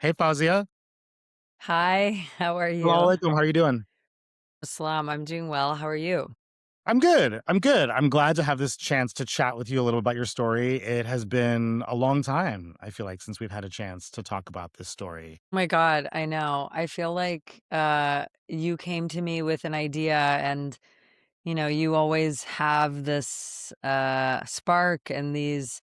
Hey, Fawzia. Hi, how are Assalamu you? alaikum. How are you doing? Islam, I'm doing well. How are you? I'm good. I'm good. I'm glad to have this chance to chat with you a little about your story. It has been a long time, I feel like, since we've had a chance to talk about this story. My God, I know. I feel like you came to me with an idea and you always have this spark and these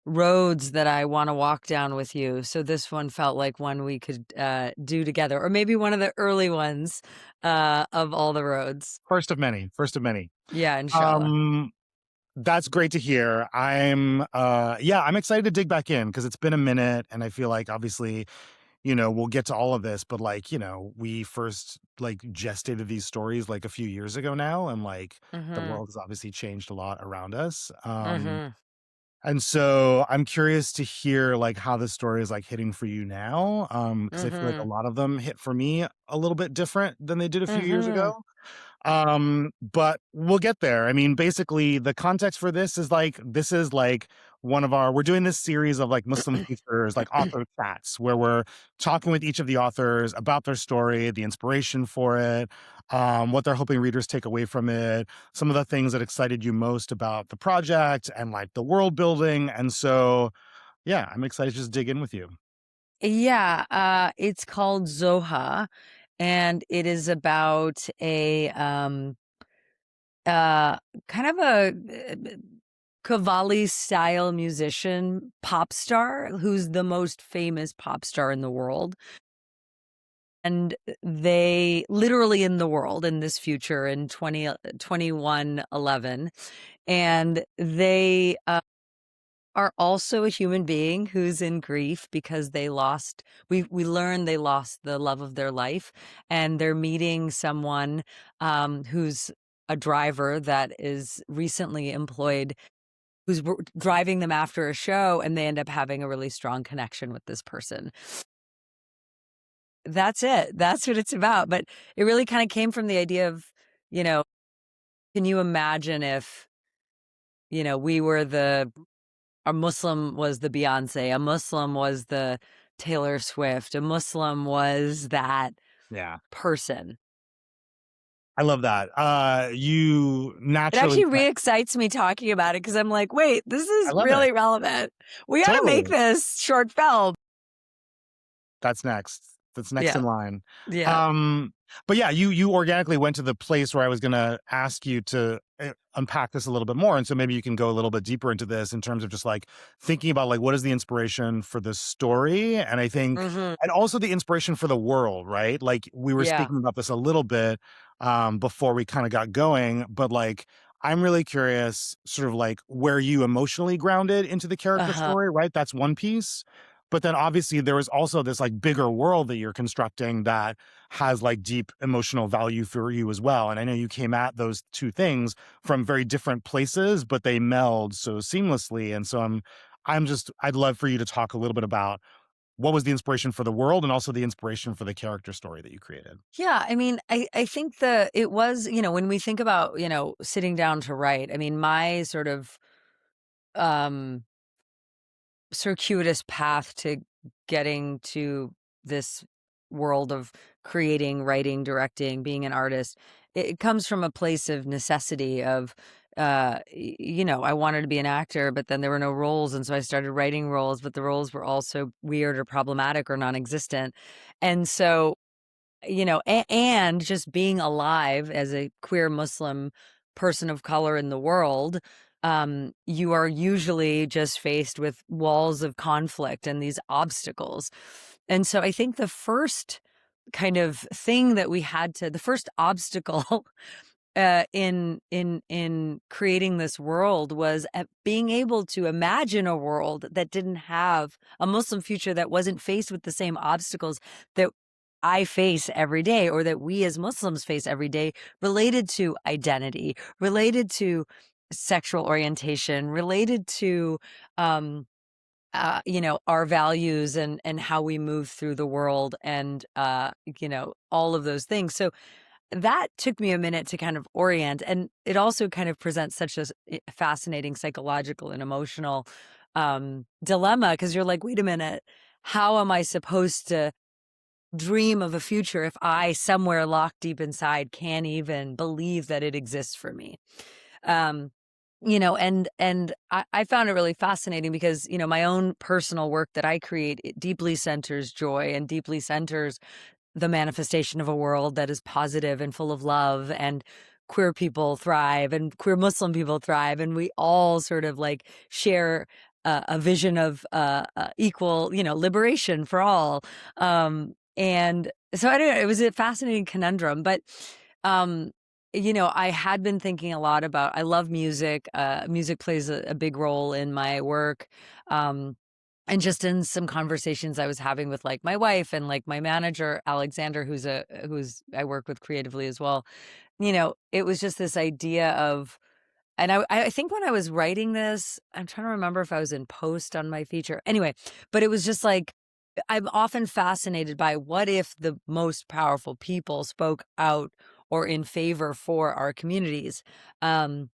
roads that I want to walk down with you. So this one felt like one we could do together, or maybe one of the early ones of all the roads. First of many. First of many. Yeah, inshallah. Um, that's great to hear. I'm excited to dig back in because it's been a minute and I feel like obviously, we'll get to all of this, but we first like gestated these stories like a few years ago now, and like the Mm-hmm. world has obviously changed a lot around us. Mm-hmm. And so I'm curious to hear like how this story is like hitting for you now. Because I feel like a Mm-hmm. lot of them hit for me a little bit different than they did a few years Mm-hmm. ago. But we'll get there. I mean, basically, the context for this is like we're doing this series of like Muslim features, like author chats, where we're talking with each of the authors about their story, the inspiration for it, what they're hoping readers take away from it, some of the things that excited you most about the project and like the world building. And so, yeah, I'm excited to just dig in with you. Yeah, it's called ZOHA, and it is about a uh kind of a Cavalli style musician pop star who's the most famous pop star in the world. And they literally in the world in this future in 2111, and they are also a human being who's in grief because we learn they lost the love of their life, and they're meeting someone who's a driver that is recently employed, who's driving them after a show, and they end up having a really strong connection with this person. That's it. That's what it's about. But it really kind of came from the idea of, you know, can you imagine if, we were a Muslim was the Beyonce, a Muslim was the Taylor Swift, a Muslim was that Yeah, person. I love that. You It naturally, actually re-excites me talking about it because I'm like, wait, this I is love it. really relevant. We ought to make Totally. this short film. That's next. That's next Yeah. in line. Yeah. Um, but yeah, you organically went to the place where I was gonna ask you to unpack this a little bit more, and so maybe you can go a little bit deeper into this in terms of just like thinking about like what is the inspiration for the story, and I think, Hmm. and also the inspiration for the world, right? Like we were Yeah. speaking about this a little bit before we kind of got going, but like I'm really curious, sort of like where you emotionally grounded into the character Uh-huh. story, right? That's one piece. But then obviously there was also this like bigger world that you're constructing that has like deep emotional value for you as well. And I know you came at those two things from very different places, but they meld so seamlessly. And so I'd love for you to talk a little bit about what was the inspiration for the world and also the inspiration for the character story that you created. Yeah, I mean, I think it was, when we think about, sitting down to write, I mean, my sort of um circuitous path to getting to this world of creating, writing, directing, being an artist, it comes from a place of necessity of I wanted to be an actor, but then there were no roles, and so I started writing roles, but the roles were also weird or problematic or non-existent. And so and just being alive as a queer Muslim person of color in the world, you are usually just faced with walls of conflict and these obstacles. And so I think the first kind of thing that the first obstacle in creating this world was at being able to imagine a world that didn't have a Muslim future, that wasn't faced with the same obstacles that I face every day, or that we as Muslims face every day, related to identity, related to sexual orientation, related to our values and how we move through the world, and all of those things. So that took me a minute to kind of orient, and it also kind of presents such a fascinating psychological and emotional dilemma, because you're like, wait a minute, how am I supposed to dream of a future if I, somewhere locked deep inside, can't even believe that it exists for me? Um, and I found it really fascinating because, my own personal work that I create, it deeply centers joy and deeply centers the manifestation of a world that is positive and full of love, and queer people thrive and queer Muslim people thrive, and we all sort of like share a vision of equal, liberation for all. And so I don't know, it was a fascinating conundrum, but um I had been thinking a lot about, I love music. Music plays a big role in my work. Um, and just in some conversations I was having with, like, my wife and, like, my manager, Alexander, who's I work with creatively as well, it was just this idea of, and I think when I was writing this, I'm trying to remember if I was in post on my feature. Anyway, but it was just like, I'm often fascinated by what if the most powerful people spoke out or in favor for our communities. Um,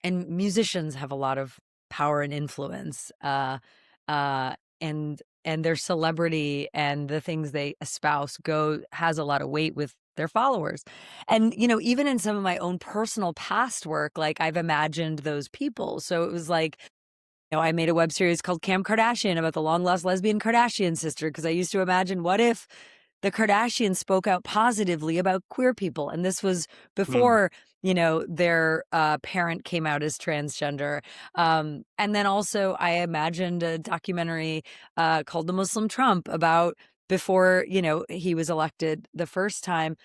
and musicians have a lot of power and influence, uh, and their celebrity and the things they espouse has a lot of weight with their followers. And, even in some of my own personal past work, like, I've imagined those people. So it was like, I made a web series called Cam Kardashian about the long lost lesbian Kardashian sister, because I used to imagine, what if the Kardashians spoke out positively about queer people? And this was Mm, before, their parent came out as transgender. And then also, I imagined a documentary called The Muslim Trump, about before, he was elected the first time.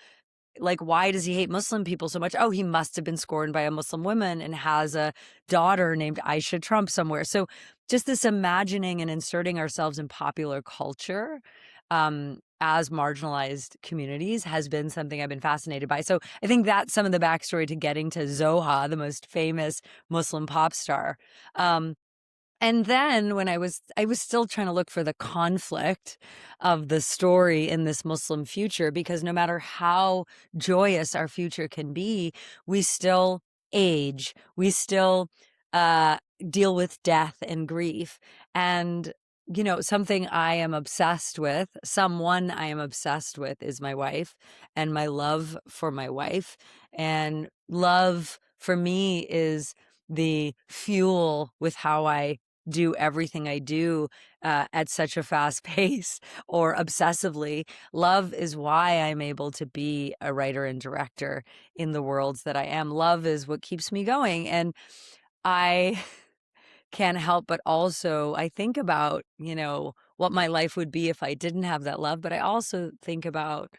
Like, why does he hate Muslim people so much? Oh, he must have been scorned by a Muslim woman and has a daughter named Aisha Trump somewhere. So just this imagining and inserting ourselves in popular culture, as marginalized communities, has been something I've been fascinated by. So I think that's some of the backstory to getting to ZOHA, the most famous Muslim pop star. Um, and then when I was still trying to look for the conflict of the story in this Muslim future, because no matter how joyous our future can be, we still age. We still uh, deal with death and grief. And, something I am obsessed with, someone I am obsessed with, is my wife and my love for my wife. And love for me is the fuel with how I do everything I do at such a fast pace or obsessively. Love is why I'm able to be a writer and director in the worlds that I am. Love is what keeps me going. And I can't help but also, I think about, what my life would be if I didn't have that love. But I also think about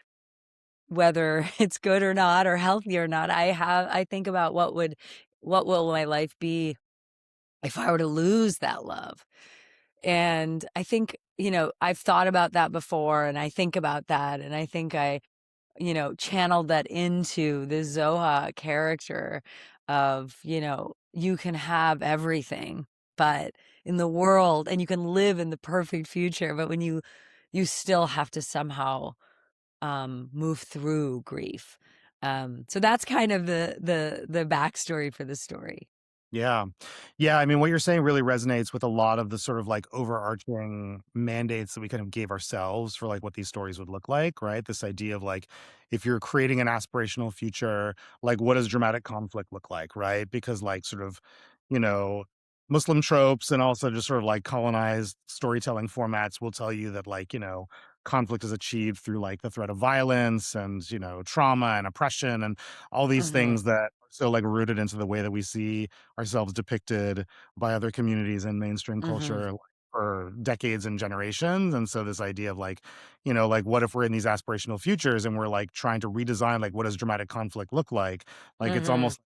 whether it's good or not, or healthy or not. I think about what will my life be if I were to lose that love. And I think, I've thought about that before, and I think about that, and I think I, channeled that into the Zoha character of, you can have everything, but in the world, and you can live in the perfect future, but when you still have to somehow move through grief. So that's kind of the backstory for the story. yeah. Yeah, I mean, what you're saying really resonates with a lot of the sort of, like, overarching mandates that we kind of gave ourselves for, like, what these stories would look like, right? This idea of, like, if you're creating an aspirational future, like, what does dramatic conflict look like, right? Because, like, sort of, you know, Muslim tropes and also just sort of, like, colonized storytelling formats will tell you that, like, conflict is achieved through, like, the threat of violence and, trauma and oppression and all these Mhm. things that are so, like, rooted into the way that we see ourselves depicted by other communities in mainstream Mhm. culture, like, for decades and generations. And so this idea of, like, like, what if we're in these aspirational futures and we're, like, trying to redesign, like, what does dramatic conflict look like? Like, it's Mhm. almost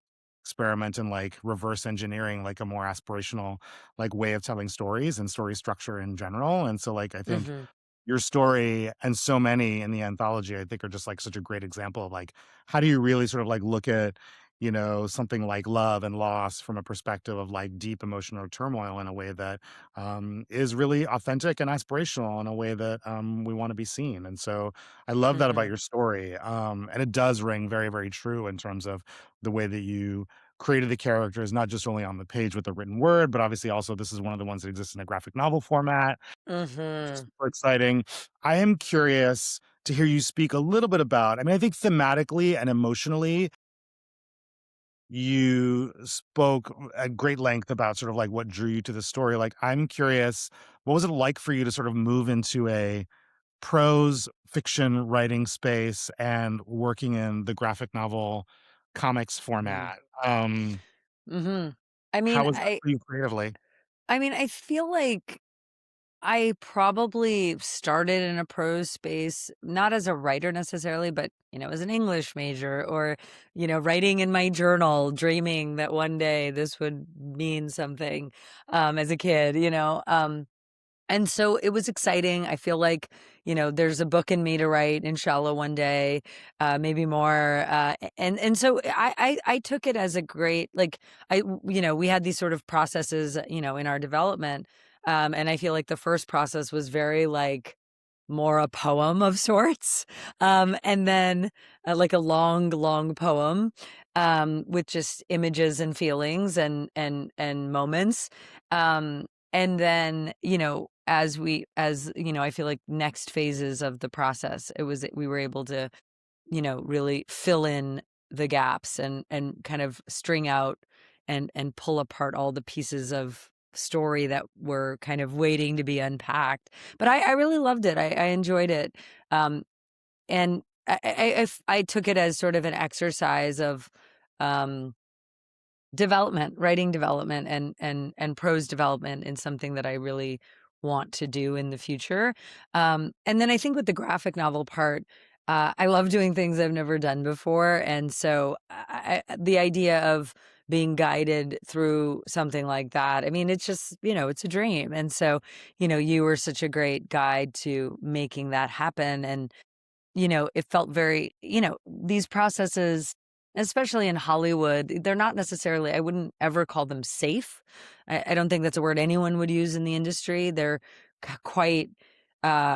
experiment in, like, reverse engineering, like, a more aspirational, like, way of telling stories and story structure in general. And so, like, I think Mhm. your story and so many in the anthology, I think, are just, like, such a great example of, like, how do you really sort of, like, look at, something like love and loss from a perspective of, like, deep emotional turmoil in a way that, is really authentic and aspirational in a way that, we wanna be seen. And so I love that about Mhm. your story, and it does ring very, very true in terms of the way that you created the characters, not just only on the page with the written word, but obviously also this is one of the ones that exists in a graphic novel format. Mhm. Super exciting. I am curious to hear you speak a little bit about, I mean, I think thematically and emotionally, you spoke at great length about sort of like what drew you to the story. Like, I'm curious, what was it like for you to sort of move into a prose fiction writing space and working in the graphic novel comics Mhm. format? Mhm. I How mean, was that I for you creatively? I mean, I feel like I probably started in a prose space, not as a writer necessarily, but, as an English major or, writing in my journal, dreaming that one day this would mean something, as a kid, and so it was exciting. I feel like, there's a book in me to write, inshallah, one day, maybe more. And so I took it as a great, like, we had these sort of processes, in our development. And I feel like the first process was very like more a poem of sorts. And then like a long, long poem, with just images and feelings and moments. And then, I feel like next phases of the process, we were able to, really fill in the gaps and kind of string out and pull apart all the pieces of story that were kind of waiting to be unpacked. But I really loved it. I enjoyed it. Um, and I took it as sort of an exercise of, um, writing development and prose development in something that I really want to do in the future. And then I think with the graphic novel part, I love doing things I've never done before, and so the idea of being guided through something like that, I mean, it's just, it's a dream, and so, you were such a great guide to making that happen, and it felt very, these processes, especially in Hollywood, they're not necessarily, I wouldn't ever call them safe. I don't think that's a word anyone would use in the industry. They're quite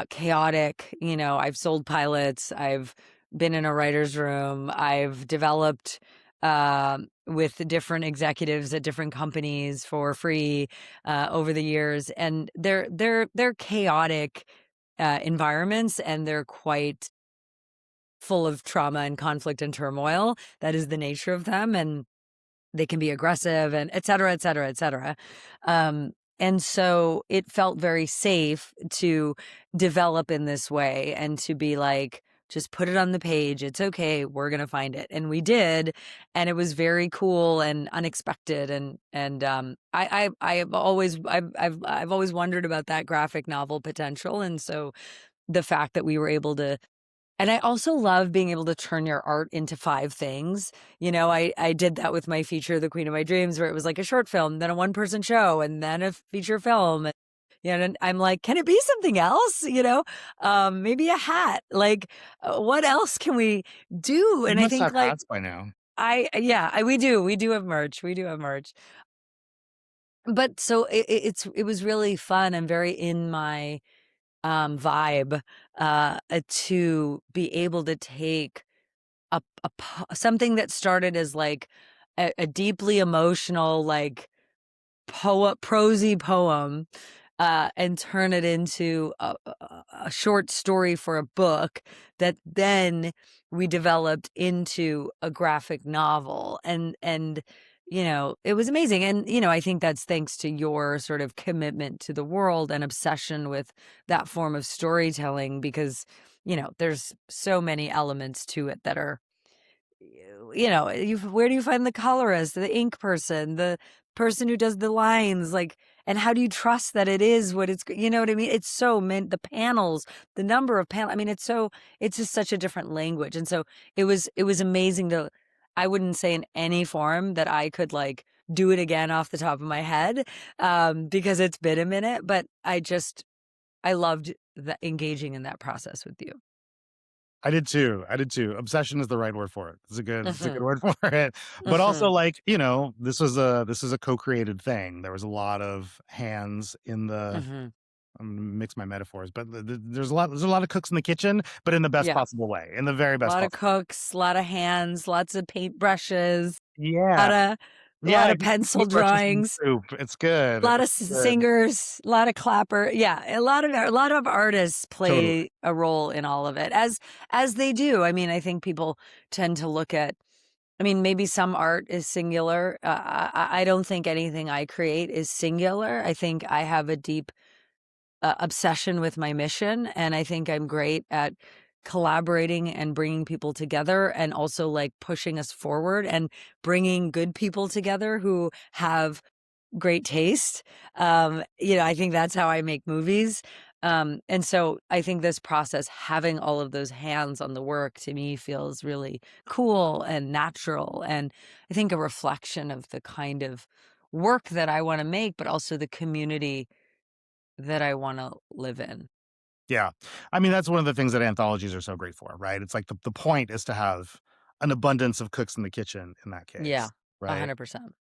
chaotic. I've sold pilots, I've been in a writer's room, I've developed with different executives at different companies for free over the years, and they're chaotic environments, and they're quite full of trauma and conflict and turmoil. That is the nature of them, and they can be aggressive and et cetera, et cetera, et cetera. And so it felt very safe to develop in this way and to be like, just put it on the page. It's okay. We're gonna find it, and we did, and it was very cool and unexpected. And I've always wondered about that graphic novel potential, and so the fact that we were able to, and I also love being able to turn your art into 5 things. I did that with my feature, The Queen of My Dreams, where it was like a short film, then a one-person show, and then a feature film. And, and I'm like, "Can it be something else?" Maybe a hat. Like, what else can we do? You And I must think, have like, hats by now. we do have merch. We do have merch. But so it was really fun and very in my vibe, to be able to take something that started as like a deeply emotional, like prosy poem, and turn it into a short story for a book that then we developed into a graphic novel. And it was amazing. And I think that's thanks to your sort of commitment to the world and obsession with that form of storytelling, because there's so many elements to it that are, where do you find the colorist, the ink person, the person who does the lines, like, and how do you trust that it is what you know what I mean? It's so meant, the panels, the number of panels. I mean, it's just such a different language. And so it was amazing to, I wouldn't say in any form that I could like do it again off the top of my head, because it's been a minute, but I loved engaging in that process with you. I did too. I did too. Obsession is the right word for it. It's a good Mhm. word for it. But also Mhm. like, this is a co-created thing. There was a lot of hands in the Mhm. I'm gonna mix my metaphors, but there's a lot of cooks in the kitchen, but in the best Yeah. possible way, in the very A best lot of possible way. cooks, a lot of hands, lots of paintbrushes, Yeah. lotta Yeah, lotta get some pencil paintbrushes in the drawings, soup. It's good. a lot of It's good. singers, a lot of clapper yeah, a lot of artists Totally. play a role in all of it, as they do. I mean, I think people tend to look at I mean, maybe some art is singular. I don't think anything I create is singular. I think I have a deep obsession with my mission, and I think I'm great at collaborating and bringing people together and also, like, pushing us forward and bringing good people together who have great taste. I think that's how I make movies. And so I think this process, having all of those hands on the work to me feels really cool and natural. And I think a reflection of the kind of work that I want to make, but also the community that I want to live in. Yeah. I mean, that's one of the things that anthologies are so great for, right? It's like the point is to have an abundance of cooks in the kitchen in that Yeah, case, right? 100%.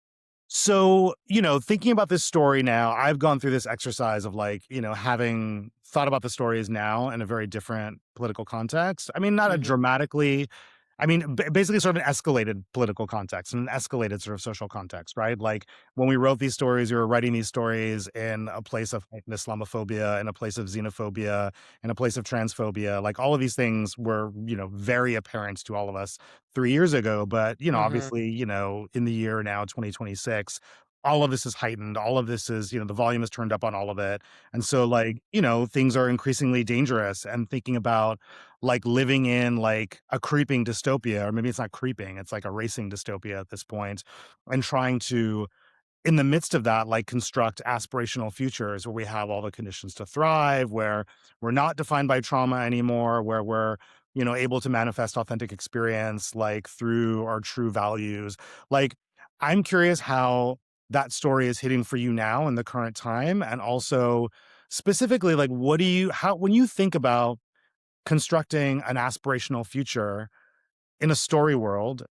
So, thinking about this story now, I've gone through this exercise of like, having thought about the stories now in a very different political context. I mean, not a Hmm. dramatically, I mean, basically sort of an escalated political context and an escalated sort of social context, right? Like when we wrote these stories, we were writing these stories in a place of like, Islamophobia, in a place of xenophobia, in a place of transphobia. Like all of these things were, very apparent to all of us 3 years ago. But, Hmm. obviously, in the year now, 2026, all of this is heightened. All of this is, the volume is turned up on all of it. And so, like, things are increasingly dangerous. And thinking about like living in like a creeping dystopia, or maybe it's not creeping, it's like a racing dystopia at this point, and trying to in the midst of that, like construct aspirational futures where we have all the conditions to thrive, where we're not defined by trauma anymore, where we're, able to manifest authentic experience like through our true values. Like, I'm curious how that story is hitting for you now in the current time. And also specifically, like, when you think about constructing an aspirational future, in a story world,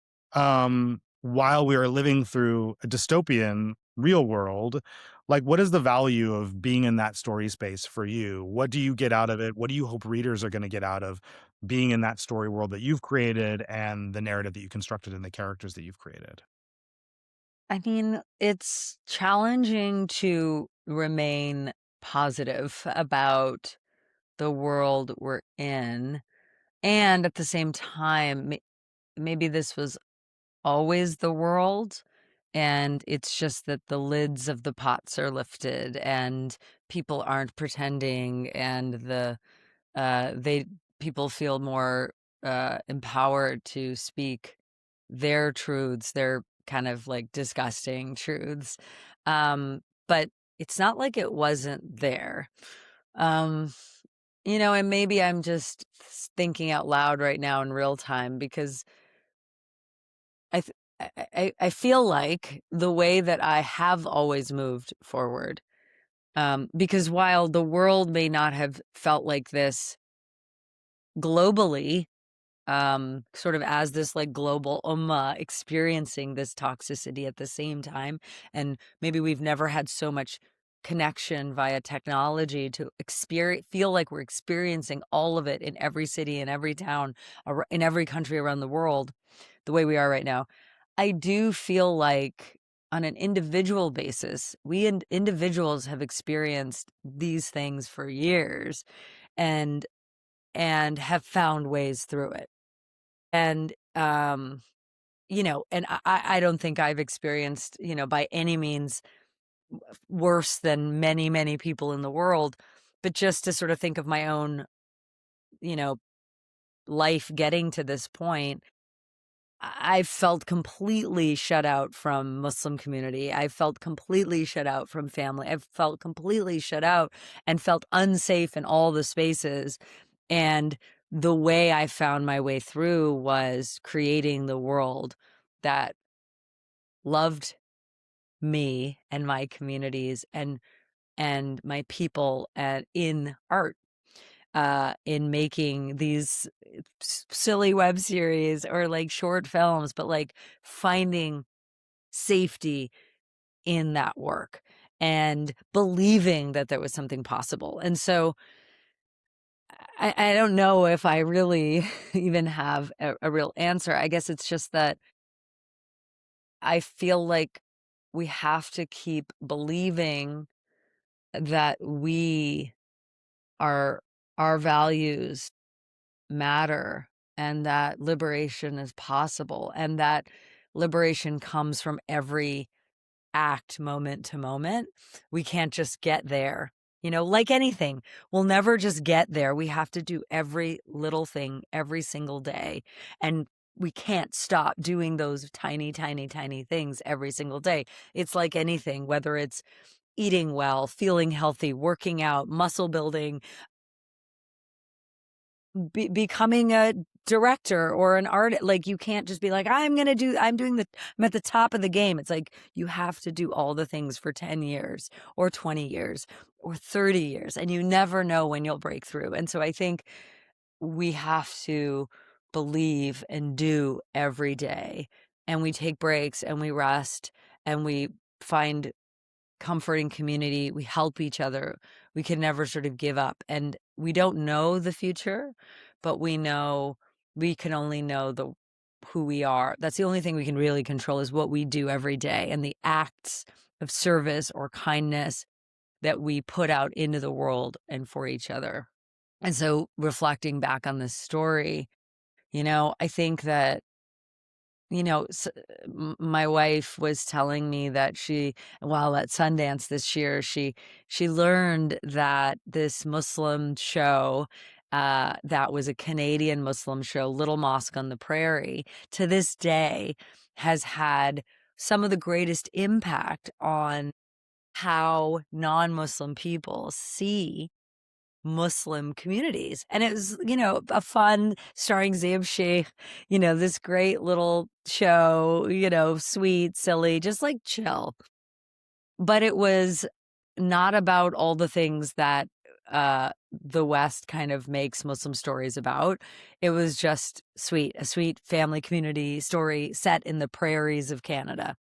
while we are living through a dystopian real world, like what is the value of being in that story space for you? What do you get out of it? What do you hope readers are going to get out of being in that story world that you've created and the narrative that you constructed and the characters that you've created? I mean, it's challenging to remain positive about the world we're in. And at the same time, maybe this was always the world, and it's just that the lids of the pots are lifted and people aren't pretending, and they people feel more empowered to speak their truths, their kind of like disgusting truths. But it's not like it wasn't there. Um, and maybe I'm just thinking out loud right now in real time because I th- I feel like the way that I have always moved forward, because while the world may not have felt like this globally, sort of as this like global ummah experiencing this toxicity at the same time, and maybe we've never had so much connection via technology to experience feel like we're experiencing all of it in every city in every town in every country around the world the way we are right now. I do feel like on an individual basis, we individuals have experienced these things for years and have found ways through it. And and I don't think I've experienced, by any means worse than many, many people in the world. But just to sort of think of my own, you know, life getting to this point, I've felt completely shut out from Muslim community. I felt completely shut out from family. I've felt completely shut out and felt unsafe in all the spaces. And the way I found my way through was creating the world that loved me and my communities and my people and in art, in making these silly web series or like short films, but like finding safety in that work. and believing that there was something possible. And so I don't know if I really even have a real answer. I guess it's just that I feel like we have to keep believing that are our values matter and that liberation is possible and that liberation comes from every act moment to moment. We can't just get there. Like anything, we'll never just get there. We have to do every little thing every single day. And we can't stop doing those tiny, tiny, tiny things every single day. It's like anything, whether it's eating well, feeling healthy, working out, muscle building, becoming a director or an artist. Like, you can't just be like, I'm at the top of the game. It's like you have to do all the things for 10 years or 20 years or 30 years, and you never know when you'll break through. And so I think we have to believe and do every day, and we take breaks and we rest and we find comforting community, we help each other. We can never sort of give up, and we don't know the future, but we can only know the who we are. That's the only thing we can really control is what we do every day and the acts of service or kindness that we put out into the world and for each other. And so reflecting back on this story, I think that my wife was telling me that while at Sundance this year, she learned that this Muslim show, that was a Canadian Muslim show, Little Mosque on the Prairie, to this day has had some of the greatest impact on how non-Muslim people see Muslim communities. And it was, a fun starring Zeeb Sheikh, this great little show, sweet, silly, just like chill. But it was not about all the things that the West kind of makes Muslim stories about. It was just a sweet family community story set in the prairies of Canada.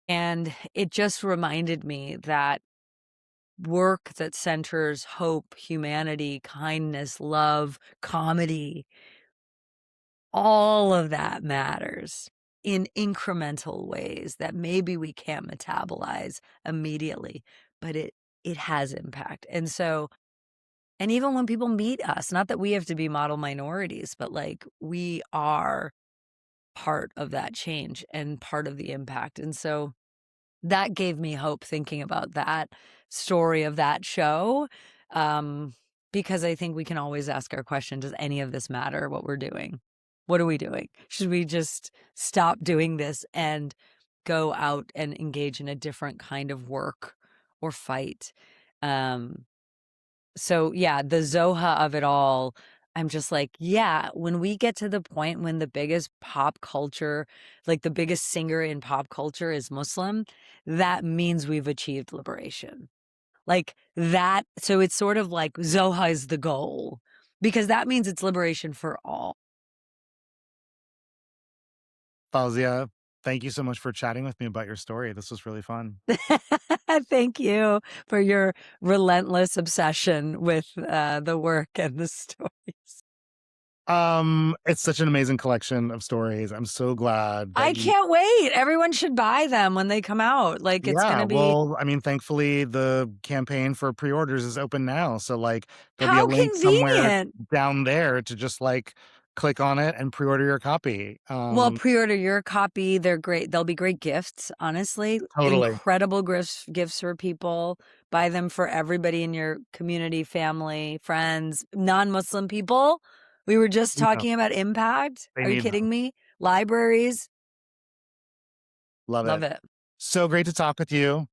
And it just reminded me that work that centers hope, humanity, kindness, love, comedy, all of that matters in incremental ways that maybe we can't metabolize immediately, but it has impact. And even when people meet us, not that we have to be model minorities, but like we are part of that change and part of the impact. And so that gave me hope thinking about that story of that show, um, because I think we can always ask our question, does any of this matter what we're doing? What are we doing? Should we just stop doing this and go out and engage in a different kind of work or fight? Um, so yeah, the ZOHA of it all, I'm just like, yeah, when we get to the point when the biggest pop culture, like the biggest singer in pop culture is Muslim, that means we've achieved liberation. Like that. So it's sort of like ZOHA is the goal because that means it's liberation for all. Fawzia, thank you so much for chatting with me about your story. This was really fun. Thank you for your relentless obsession with the work and the stories. It's such an amazing collection of stories. I'm so glad that I you. can't wait. Everyone should buy them when they come out. Like, it's Yeah, gonna be well, I mean, thankfully, the campaign for pre-orders is open now, so, like, there'll be a how link somewhere convenient. down there to just, like, click on it and pre-order your copy. Well, pre-order your copy. They're great. They'll be great gifts, honestly. Totally. Incredible gifts for people. Buy them for everybody in your community, family, friends, non-Muslim people. We were just Need them. talking about impact. They Are you need them. kidding me? Libraries. Love Love it. it. So great to talk with you,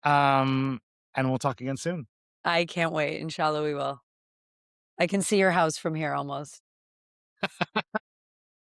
um, and we'll talk again soon. I can't wait. Inshallah, we will. I can see your house from here almost.